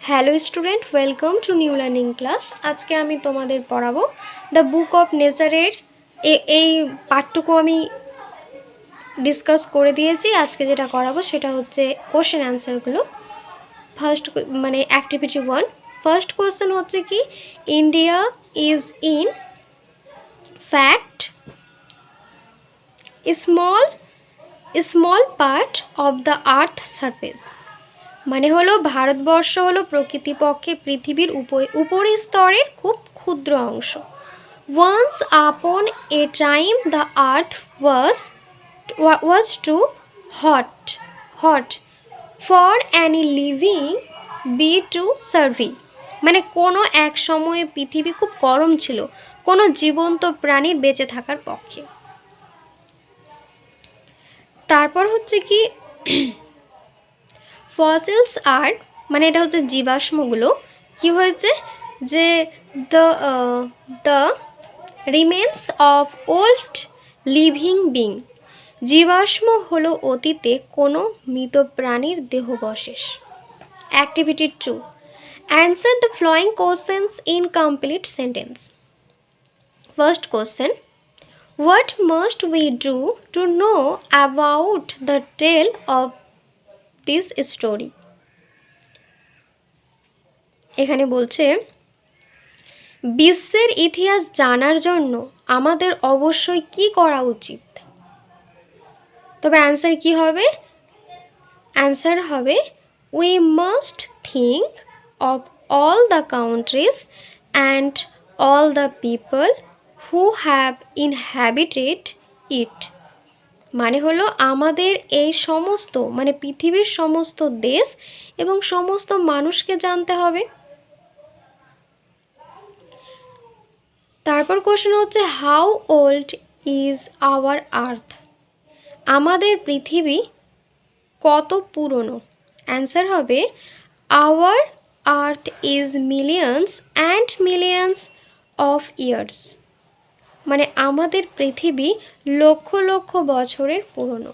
Hello student, welcome to new learning class. আজকে আমি তোমাদের পড়াবো দ্য বুক অফ নেচারের এই পার্টটুকু আমি ডিসকাস করে দিয়েছি। আজকে যেটা করাবো সেটা হচ্ছে কোশ্চেন অ্যান্সারগুলো। ফার্স্ট অ্যাক্টিভিটি 1, ফার্স্ট কোয়েশ্চেন হচ্ছে কি, India is in fact small part of the earth surface. মানে হলো ভারতবর্ষ হলো প্রকৃতিপক্ষে পৃথিবীর উপরি স্তরের খুব ক্ষুদ্র অংশ। Once upon a time the earth was too hot for any living be to survive. মানে কোনো এক সময়ে পৃথিবী খুব গরম ছিল কোনো জীবন্ত প্রাণীর বেঁচে থাকার পক্ষে। তারপর হচ্ছে কি, ফসিলস আর মানে এটা হচ্ছে জীবাশ্মগুলো কি হয়েছে, যে the remains of old living being. জীবাশ্ম হলো অতীতে কোনো মৃত প্রাণীর দেহাবশেষ। Activity 2, answer the following questions in complete sentence. First question, what must we do to know about the tale of this story? এখানে বলছে বিশ্বের ইতিহাস জানার জন্য আমাদের অবশ্যই কি করা উচিত। তবে অ্যান্সার কি হবে? অ্যান্সার হবে we must think of all the countries and all the people who have inhabited it. মানে হলো আমাদের এই সমস্ত পৃথিবীর সমস্ত দেশ এবং সমস্ত মানুষকে জানতে হবে। তারপর কোশ্চেন হচ্ছে how old is our earth. আমাদের পৃথিবী কত পুরনো। অ্যান্সার হবে our earth is millions and millions of years. মানে আমাদের পৃথিবী লক্ষ লক্ষ বছরের পুরনো।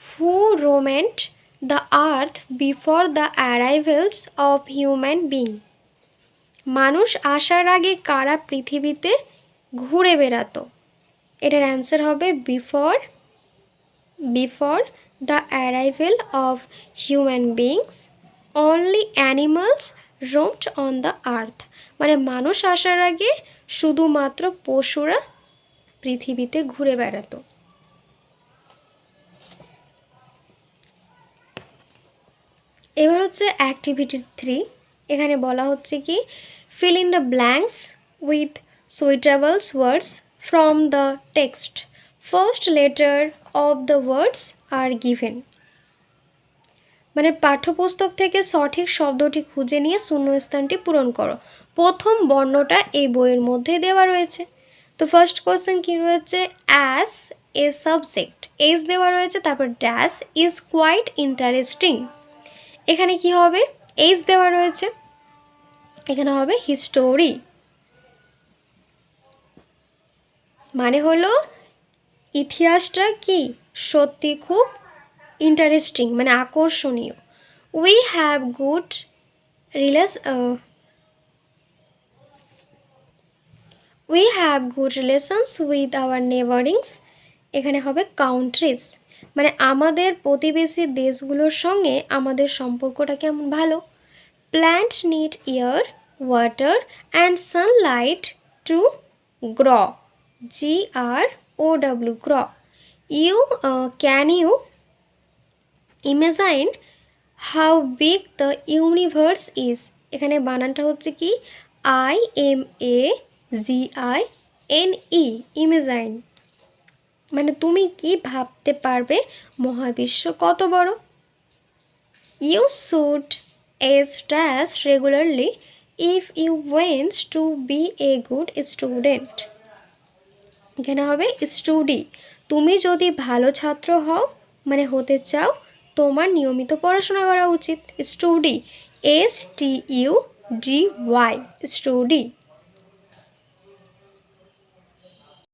Who roamed the earth before the arrivals of human being. মানুষ আসার আগে কারা পৃথিবীতে ঘুরে বেড়াতো। এটার অ্যান্সার হবে before the arrival of human beings only animals roamed on the earth. মানে মানুষ আসার আগে শুধুমাত্র পশুরা পৃথিবীতে ঘুরে বেড়াতো। এবার হচ্ছে অ্যাক্টিভিটি 3, এখানে বলা হচ্ছে কি, fill in the blanks with suitable words from the text. First letter of the words are given. মানে পাঠ্যপুস্তক থেকে সঠিক শব্দটি খুঁজে নিয়ে শূন্যস্থানটি পূরণ করো। প্রথম বর্ণটা এই বইয়ের মধ্যে দেওয়া রয়েছে। তো ফার্স্ট কোশ্চেন কি রয়েছে, অ্যাজ এ সাবজেক্ট এজ দেওয়া রয়েছে, তারপর ড্যাশ ইজ কোয়াইট ইন্টারেস্টিং। এখানে কি হবে, এজ দেওয়া রয়েছে, এখানে হবে হিস্টোরি। মানে হলো ইতিহাসটা কি সত্যি খুব ইন্টারেস্টিং, মানে আকর্ষণীয়। We have good relations with our neighborings. এখানে হবে কাউন্ট্রিজ। মানে আমাদের প্রতিবেশী দেশগুলোর সঙ্গে আমাদের সম্পর্কটা কেমন, ভালো। Plant need air water and sunlight to grow, GROW grow. Can you imagine how big the universe is. এখানে বানানটা হচ্ছে কি IMAGINE, ইমাজিন। মানে তুমি কি ভাবতে পারবে মহাবিশ্ব কত বড়। You should edge dash regularly if you went to be a good student. এখানে হবে স্টুডি। তুমি যদি ভালো ছাত্র হও মানে হতে চাও, তোমার নিয়মিত পড়াশোনা করা উচিত। Study, STUDY, study.